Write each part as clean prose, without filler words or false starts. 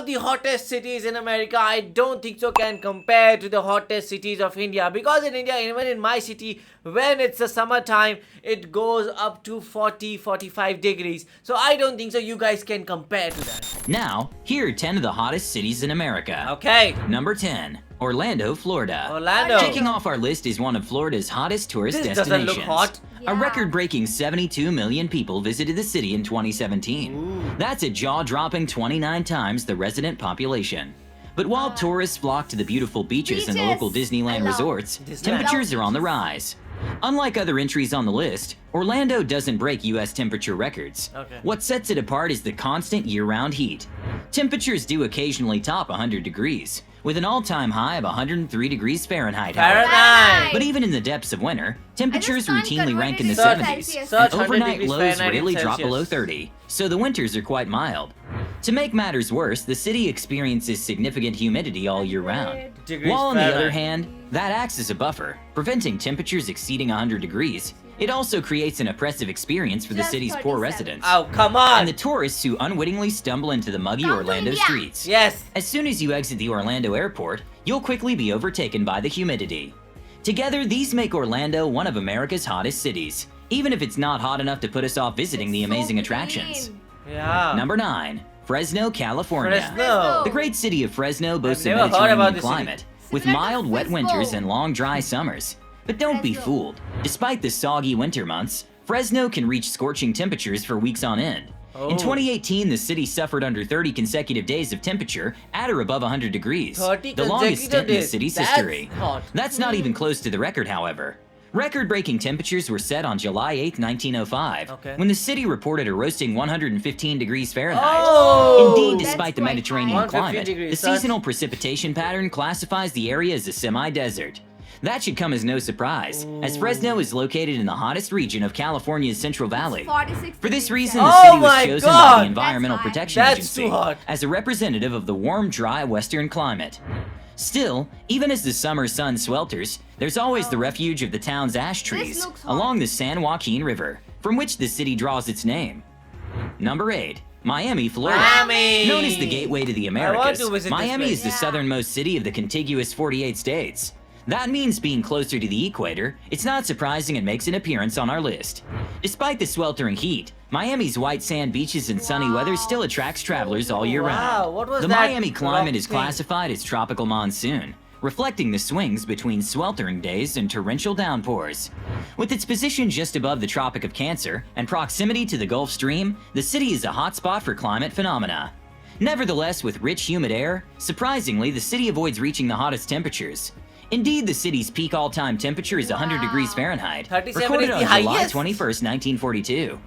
the hottest cities in America, I don't think so can compare to the hottest cities of India. Because in India, even in my city, when it's the summertime, it goes up to 40-45 degrees. So I don't think so you guys can compare to that. Now, here are 10 of the hottest cities in America. Okay. Number 10. Orlando, Florida. Orlando. Kicking off our list is one of Florida's hottest tourist This destinations. doesn't look hot. A record-breaking 72 million people visited the city in 2017. Ooh. That's a jaw-dropping 29 times the resident population. But while tourists flock to the beautiful beaches and the local Disneyland resorts, temperatures are on the rise. Unlike other entries on the list, Orlando doesn't break US temperature records. Okay. What sets it apart is the constant year-round heat. Temperatures do occasionally top 100 degrees, with an all-time high of 103 degrees Fahrenheit. Fahrenheit. But even in the depths of winter, temperatures can't routinely convert rank it in the into 70s, Celsius. Such and 100 overnight degrees lows Fahrenheit rarely and drop Celsius. below 30, so the winters are quite mild. To make matters worse, the city experiences significant humidity all year round. Degrees While on the other Fahrenheit. hand, that acts as a buffer, preventing temperatures exceeding 100 degrees. It also creates an oppressive experience for the Just city's poor 37. residents. Oh, come And the on. tourists who unwittingly stumble into the muggy Come to Orlando India. streets. Yes. As soon as you exit the Orlando airport, you'll quickly be overtaken by the humidity. Together, these make Orlando one of America's hottest cities, even if it's not hot enough to put us off visiting the amazing attractions. Yeah. Number 9. Fresno, California. Fresno. The great city of Fresno boasts a never heard about Mediterranean this climate, with Similar to mild, wet Frisco. winters and long, dry summers. But don't be Fresno. fooled. Despite the soggy winter months, Fresno can reach scorching temperatures for weeks on end. Oh. In 2018, the city suffered under 30 consecutive days of temperature at or above 100 degrees, 30 the longest consecutive stint in the days. city's That's history. hot. That's not even close to the record, however. Record-breaking temperatures were set on July 8, 1905, Okay. when the city reported a roasting 115 degrees Fahrenheit. Oh. Indeed, That's despite the quite Mediterranean high. 115 climate, degrees, the that's- seasonal precipitation pattern classifies the area as a semi-desert. That should come as no surprise, as Fresno is located in the hottest region of California's Central Valley. 46 For this degrees reason, Oh the city was my chosen by God! the Environmental That's hot. Protection That's Agency too hot. as a representative of the warm, dry western climate. Still, even as the summer sun swelters, there's always the refuge of the town's ash trees looks hot. along the San Joaquin River, from which the city draws its name. Number 8. Miami, Florida. Miami. Known as the gateway to the I want Americas, to visit this Miami place. is the Yeah. southernmost city of the contiguous 48 states. That means being closer to the equator, it's not surprising it makes an appearance on our list. Despite the sweltering heat, Miami's white sand beaches and sunny weather still attracts travelers all year Wow, round. what was the that Miami climate is rock thing? classified as tropical monsoon, reflecting the swings between sweltering days and torrential downpours. With its position just above the Tropic of Cancer and proximity to the Gulf Stream, the city is a hotspot for climate phenomena. Nevertheless, with rich, humid air, surprisingly, the city avoids reaching the hottest temperatures. Indeed, the city's peak all-time temperature is 100 degrees Fahrenheit, 37 recorded is on the July highest. 21st, 1942.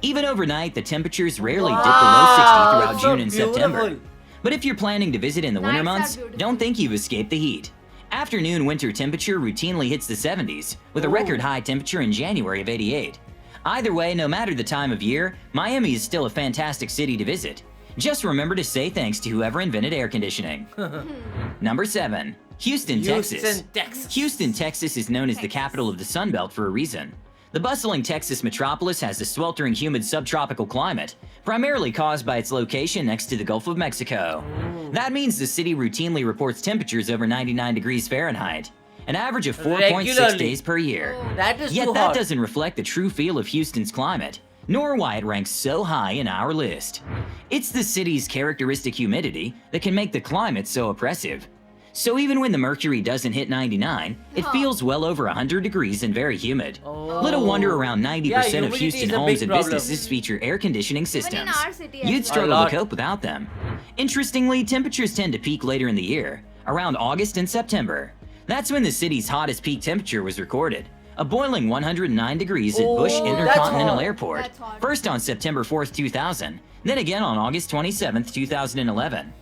Even overnight, the temperatures rarely dip Wow, below 60 throughout it's so June and September. beautiful. But if you're planning to visit in the winter Nights are months, beautiful. don't think you've escaped the heat. Afternoon winter temperature routinely hits the 70s, with a Ooh. record high temperature in January of 88. Either way, no matter the time of year, Miami is still a fantastic city to visit. Just remember to say thanks to whoever invented air conditioning. Number 7. Houston, Texas. Houston, Texas. Houston, Texas is known as the capital of the Sun Belt for a reason. The bustling Texas metropolis has a sweltering humid subtropical climate, primarily caused by its location next to the Gulf of Mexico. That means the city routinely reports temperatures over 99 degrees Fahrenheit, an average of 4.6 Regularly. days per year. That is Yet too that hot. doesn't reflect the true feel of Houston's climate, nor why it ranks so high in our list. It's the city's characteristic humidity that can make the climate so oppressive. So even when the mercury doesn't hit 99, it feels well over 100 degrees and very humid. Oh. Little wonder around 90% Yeah, of humidity Houston is a homes big and problem. businesses feature air conditioning systems. our city as You'd well. struggle A lot. to cope without them. Interestingly, temperatures tend to peak later in the year, around August and September. That's when the city's hottest peak temperature was recorded, a boiling 109 degrees at Bush Oh, that's Intercontinental hot. Airport, That's hot. first on September 4th, 2000, then again on August 27th, 2011.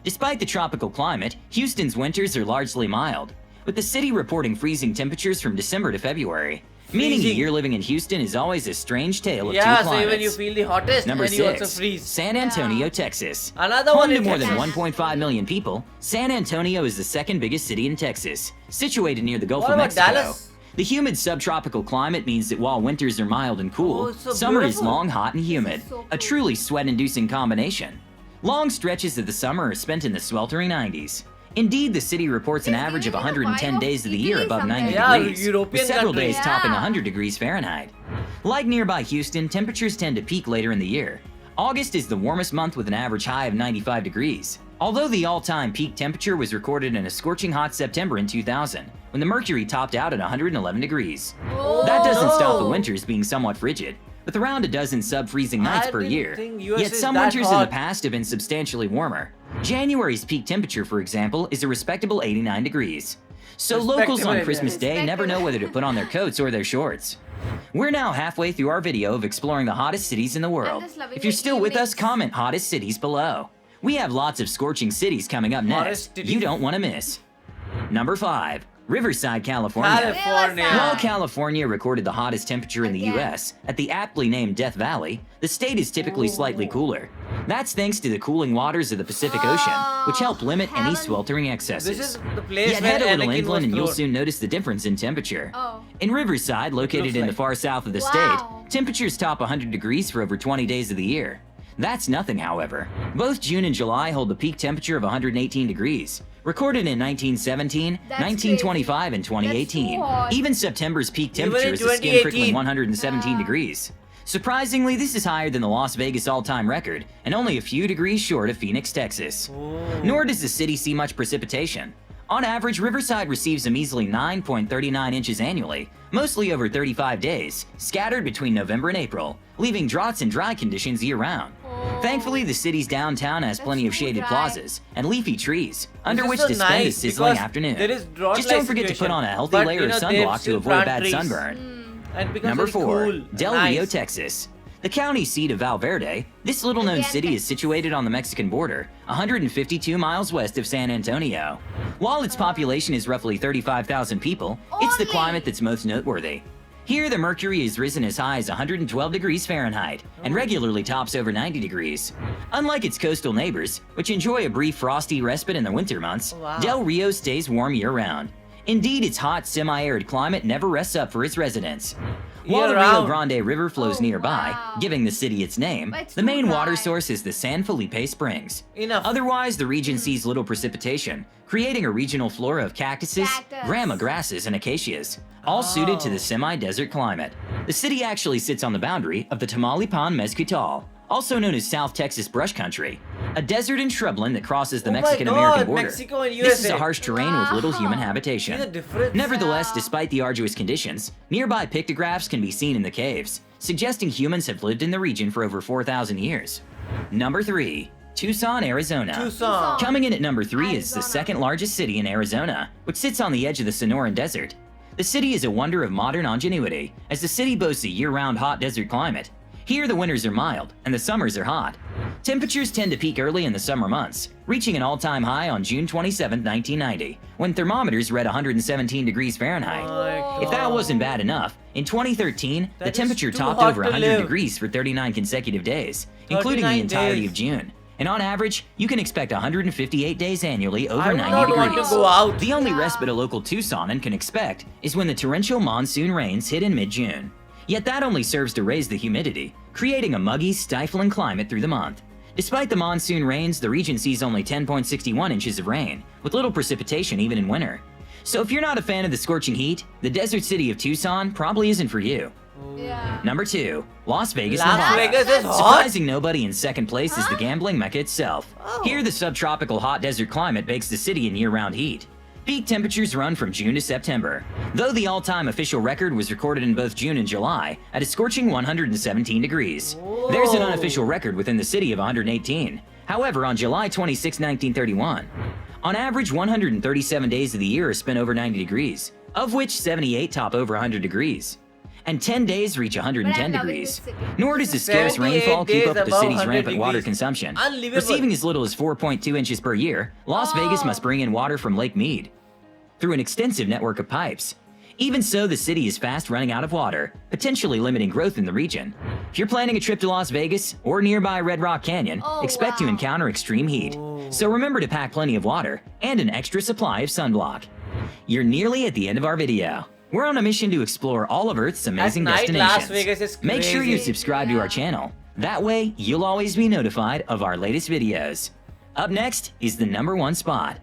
Despite the tropical climate, Houston's winters are largely mild, with the city reporting freezing temperatures from December to February, meaning a Freezing. year living in Houston is always a strange tale of Yeah, two so climates. even you feel the hottest Number and you also 6, freeze. San Antonio, Texas. Another Home one to in more than Texas. 1.5 million people, San Antonio is the second biggest city in Texas, situated near the Gulf What of about Mexico. Dallas? The humid subtropical climate means that while winters are mild and cool, Oh, it's so summer is beautiful. long, hot, and humid, so a cool. truly sweat-inducing combination. Long stretches of the summer are spent in the sweltering 90s. Indeed, the city reports an average of 110 days of the year above 90 degrees, with several days topping 100 degrees Fahrenheit. Like nearby Houston, temperatures tend to peak later in the year. August is the warmest month with an average high of 95 degrees. Although the all-time peak temperature was recorded in a scorching hot September in 2000, when the mercury topped out at 111 degrees. That doesn't stop the winters being somewhat frigid, with around a dozen sub-freezing nights per year. Yet some winters in the past have been substantially warmer. January's peak temperature, for example, is a respectable 89 degrees. So locals on Christmas Day never know whether to put on their coats or their shorts. We're now halfway through our video of exploring the hottest cities in the world. If you're still with us, comment hottest cities below. We have lots of scorching cities coming up next. You don't want to miss. Number 5. Riverside, California. While California recorded the hottest temperature in the US, at the aptly named Death Valley, the state is typically slightly cooler. That's thanks to the cooling waters of the Pacific Ocean, which help limit any sweltering excesses. This is the place Yet where head a little Anakin inland and was you'll thrown. soon notice the difference in temperature. Oh. In Riverside, located in the far south of the state, temperatures top 100 degrees for over 20 days of the year. That's nothing, however. Both June and July hold the peak temperature of 118 degrees, recorded in 1917, That's 1925, and 2018. hot. Even September's peak Even temperature in is a skin-prickling 2018. 117 degrees. Surprisingly, this is higher than the Las Vegas all-time record, and only a few degrees short of Phoenix, Texas. Nor does the city see much precipitation. On average, Riverside receives a measly 9.39 inches annually, mostly over 35 days, scattered between November and April, leaving droughts and dry conditions year-round. Thankfully, the city's downtown has plenty of shaded dry. plazas and leafy trees under This which is so to spend a nice sizzling because afternoon. there is drought Just don't like forget to put situation, on a healthy but, layer you of know, they've sunblock to still avoid plant bad trees. sunburn. And because Number very 4. cool. Del Nice. Rio, Texas. The county seat of Valverde, this little-known Again, city is situated on the Mexican border, 152 miles west of San Antonio. While its population is roughly 35,000 people, it's the Only. climate that's most noteworthy. Here, the mercury has risen as high as 112 degrees Fahrenheit and regularly tops over 90 degrees. Unlike its coastal neighbors, which enjoy a brief frosty respite in the winter months, Wow. Del Rio stays warm year-round. Indeed, its hot, semi-arid climate never rests up for its residents. While the Rio Year-round. Grande River flows Oh, nearby, wow. giving the city its name, But it's the too main water dry. source is the San Felipe Springs. Enough. Otherwise, the region sees little precipitation, creating a regional flora of cactuses, Cactus. grama grasses, and acacias, all suited to the semi-desert climate. The city actually sits on the boundary of the Tamaulipan Mezquital, also known as South Texas Brush Country, a desert and shrubland that crosses the Oh my Mexican-American God, border. Mexico and This is USA. a harsh terrain with little human Wow. habitation. See the difference? Nevertheless, despite the arduous conditions, nearby pictographs can be seen in the caves, suggesting humans have lived in the region for over 4,000 years. Number 3. Tucson, Arizona. Tucson. Coming in at number 3 is the Arizona. second largest city in Arizona, which sits on the edge of the Sonoran Desert. The city is a wonder of modern ingenuity, as the city boasts a year-round hot desert climate. Here, the winters are mild, and the summers are hot. Temperatures tend to peak early in the summer months, reaching an all-time high on June 27, 1990, when thermometers read 117 degrees Fahrenheit. My If that God. wasn't bad enough, in 2013, the That is temperature too topped hot over to 100 live. degrees for 39 consecutive days, including the 39 entirety days. of June. And on average, you can expect 158 days annually over I would 90 not degrees. want to go out. The only respite a local Tucsonan can expect is when the torrential monsoon rains hit in mid-June. Yet that only serves to raise the humidity, creating a muggy, stifling climate through the month. Despite the monsoon rains, the region sees only 10.61 inches of rain, with little precipitation even in winter. So if you're not a fan of the scorching heat, the desert city of Tucson probably isn't for you. Yeah. Number 2. Las Vegas, Las Nevada. Vegas is hot. Surprising nobody in second place is the gambling mecca itself. Oh. Here, the subtropical hot desert climate bakes the city in year-round heat. Peak temperatures run from June to September, though the all-time official record was recorded in both June and July at a scorching 117 degrees. There's an Whoa. unofficial record within the city of 118. However, on July 26, 1931, on average 137 days of the year are spent over 90 degrees, of which 78 top over 100 degrees. And 10 days reach 110 But I'm loving degrees. this city. Nor does the scarce 78 rainfall keep days up with the above city's 100 rampant water degrees. consumption. Unbelievable. Receiving as little as 4.2 inches per year, Las Vegas must bring in water from Lake Mead through an extensive network of pipes. Even so, the city is fast running out of water, potentially limiting growth in the region. If you're planning a trip to Las Vegas or nearby Red Rock Canyon, Oh, expect to wow. encounter extreme heat. So remember to pack plenty of water and an extra supply of sunblock. You're nearly at the end of our video. We're on a mission to explore all of Earth's amazing night, destinations. Las Vegas is Make sure you crazy. subscribe to Yeah. our channel. That way, you'll always be notified of our latest videos. Up next is the number 1 spot.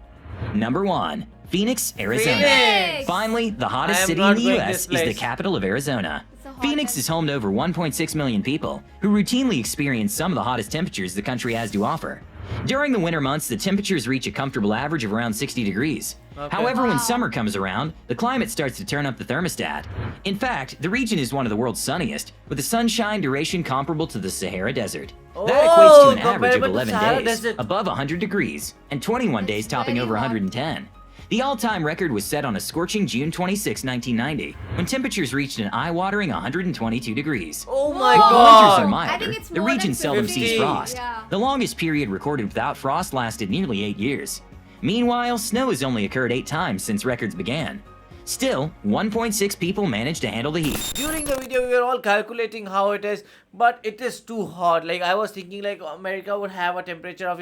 Number 1, Phoenix, Arizona. Phoenix! Finally, the I hottest am city not in the going US this is the place. capital of Arizona. It's a hot Phoenix country. is home to over 1.6 million people who routinely experience some of the hottest temperatures the country has to offer. During the winter months, the temperatures reach a comfortable average of around 60 degrees. Okay. However, when Wow. summer comes around, the climate starts to turn up the thermostat. In fact, the region is one of the world's sunniest, with a sunshine duration comparable to the Sahara Desert. That equates to an average of comparable to 11 Sahara days Desert. above 100 degrees and 21 days topping very over hot. 110. The all-time record was set on a scorching June 26, 1990, when temperatures reached an eye-watering 122 degrees. Oh my Whoa. While winters are god. I milder, think it's the more than region seldom 50. sees frost. Yeah. The longest period recorded without frost lasted nearly 8 years. Meanwhile, snow has only occurred 8 times since records began. Still, 1.6 people managed to handle the heat. During the video, we were all calculating how it is, but it is too hot. Like, I was thinking, like, America would have a temperature of,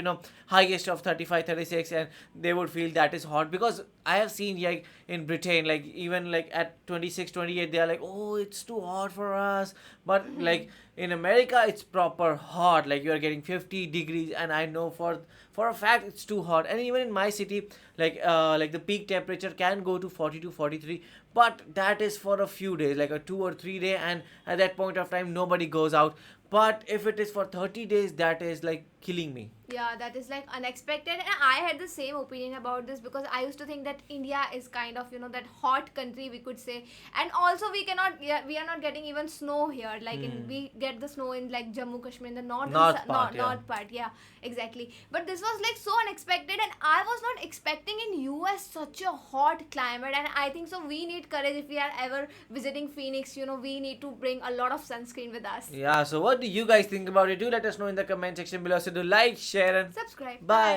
highest of 35, 36, and they would feel that is hot. Because I have seen, like, in Britain, like, even, like, at 26, 28, they are like, oh, it's too hot for us. But, like, in America, it's proper hot. Like, you are getting 50 degrees, and I know for a fact it's too hot. And even in my city, like the peak temperature can go to 40 to 43, but that is for a few days, like a 2 or 3 day, and at that point of time nobody goes out. But if it is for 30 days, that is like killing me. Yeah, that is like unexpected, and I had the same opinion about this because I used to think that India is kind of that hot country, we could say, and also we are not getting even snow here. Like we get the snow in like Jammu Kashmir, in the north part, yeah, exactly. But this was like so unexpected, and I was not expecting in US such a hot climate, and I think so we need courage if we are ever visiting Phoenix. We need to bring a lot of sunscreen with us. Yeah, so what do you guys think about it? Do let us know in the comment section below. So do like, share, and Subscribe. bye.